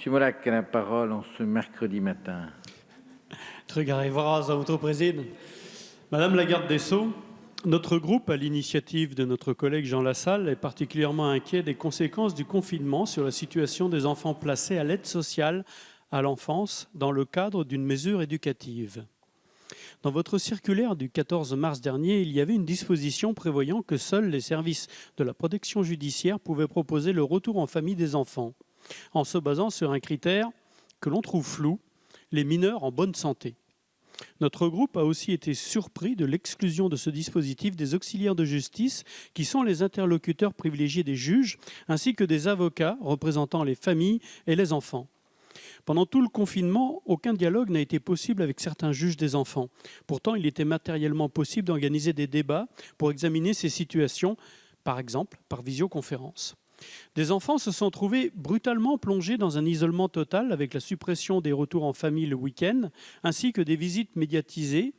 Monsieur Molac a la parole en ce mercredi matin. Madame la garde des Sceaux, notre groupe, à l'initiative de notre collègue Jean Lassalle, est particulièrement inquiet des conséquences du confinement sur la situation des enfants placés à l'aide sociale à l'enfance dans le cadre d'une mesure éducative. Dans votre circulaire du 14 mars dernier, il y avait une disposition prévoyant que seuls les services de la protection judiciaire pouvaient proposer le retour en famille des enfants, en se basant sur un critère que l'on trouve flou, les mineurs en bonne santé. Notre groupe a aussi été surpris de l'exclusion de ce dispositif des auxiliaires de justice, qui sont les interlocuteurs privilégiés des juges, ainsi que des avocats représentant les familles et les enfants. Pendant tout le confinement, aucun dialogue n'a été possible avec certains juges des enfants. Pourtant, il était matériellement possible d'organiser des débats pour examiner ces situations, par exemple par visioconférence. Des enfants se sont trouvés brutalement plongés dans un isolement total avec la suppression des retours en famille le week-end, ainsi que des visites médiatisées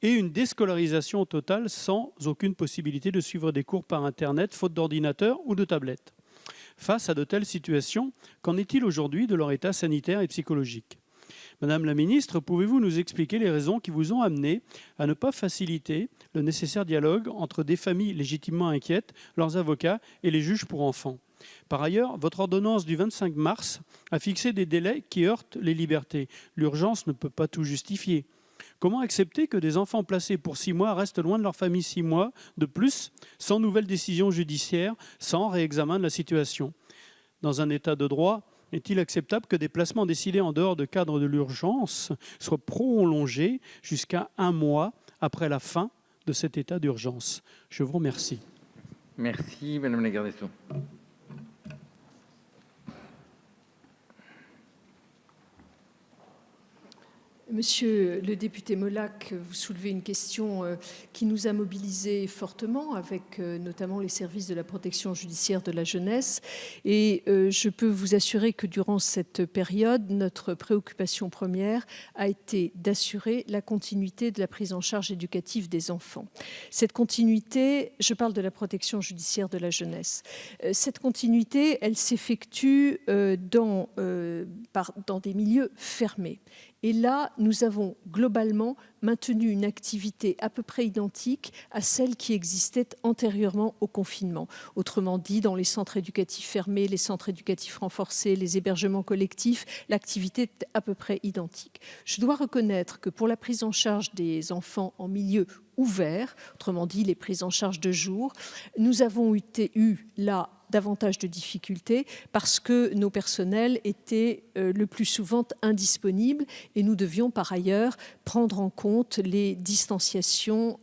et une déscolarisation totale sans aucune possibilité de suivre des cours par Internet, faute d'ordinateur ou de tablette. Face à de telles situations, qu'en est-il aujourd'hui de leur état sanitaire et psychologique ? Madame la ministre, pouvez-vous nous expliquer les raisons qui vous ont amené à ne pas faciliter le nécessaire dialogue entre des familles légitimement inquiètes, leurs avocats et les juges pour enfants ? Par ailleurs, votre ordonnance du 25 mars a fixé des délais qui heurtent les libertés. L'urgence ne peut pas tout justifier. Comment accepter que des enfants placés pour 6 mois restent loin de leur famille 6 mois de plus, sans nouvelle décision judiciaire, sans réexamen de la situation ? Dans un état de droit, est-il acceptable que des placements décidés en dehors de cadre de l'urgence soient prolongés jusqu'à 1 mois après la fin de cet état d'urgence ? Je vous remercie. Merci, Madame la garde des Sceaux. Monsieur le député Molac, vous soulevez une question qui nous a mobilisés fortement, avec notamment les services de la protection judiciaire de la jeunesse. Et je peux vous assurer que durant cette période, notre préoccupation première a été d'assurer la continuité de la prise en charge éducative des enfants. Cette continuité, je parle de la protection judiciaire de la jeunesse. Cette continuité, elle s'effectue dans des milieux fermés. Et là, nous avons globalement maintenu une activité à peu près identique à celle qui existait antérieurement au confinement. Autrement dit, dans les centres éducatifs fermés, les centres éducatifs renforcés, les hébergements collectifs, l'activité est à peu près identique. Je dois reconnaître que pour la prise en charge des enfants en milieu ouvert, autrement dit les prises en charge de jour, nous avons eu là davantage de difficultés parce que nos personnels étaient le plus souvent indisponibles et nous devions par ailleurs prendre en compte les distanciations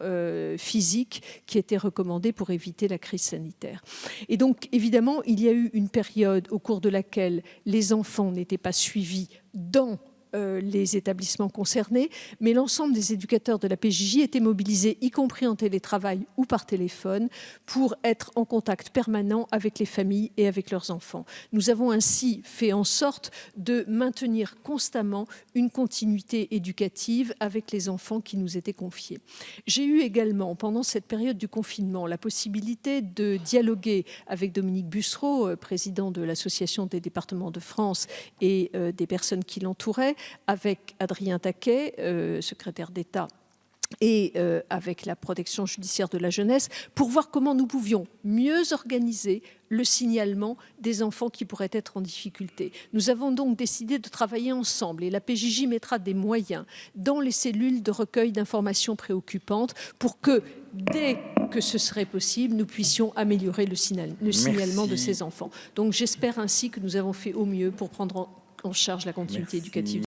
physiques qui étaient recommandées pour éviter la crise sanitaire. Et donc évidemment, il y a eu une période au cours de laquelle les enfants n'étaient pas suivis dans les établissements concernés, mais l'ensemble des éducateurs de la PJJ étaient mobilisés, y compris en télétravail ou par téléphone, pour être en contact permanent avec les familles et avec leurs enfants. Nous avons ainsi fait en sorte de maintenir constamment une continuité éducative avec les enfants qui nous étaient confiés. J'ai eu également, pendant cette période du confinement, la possibilité de dialoguer avec Dominique Bussereau, président de l'Association des départements de France, et des personnes qui l'entouraient, avec Adrien Taquet, secrétaire d'État, et avec la protection judiciaire de la jeunesse, pour voir comment nous pouvions mieux organiser le signalement des enfants qui pourraient être en difficulté. Nous avons donc décidé de travailler ensemble et la PJJ mettra des moyens dans les cellules de recueil d'informations préoccupantes pour que, dès que ce serait possible, nous puissions améliorer le signalement de ces enfants. Donc j'espère ainsi que nous avons fait au mieux pour prendre en charge la continuité éducative.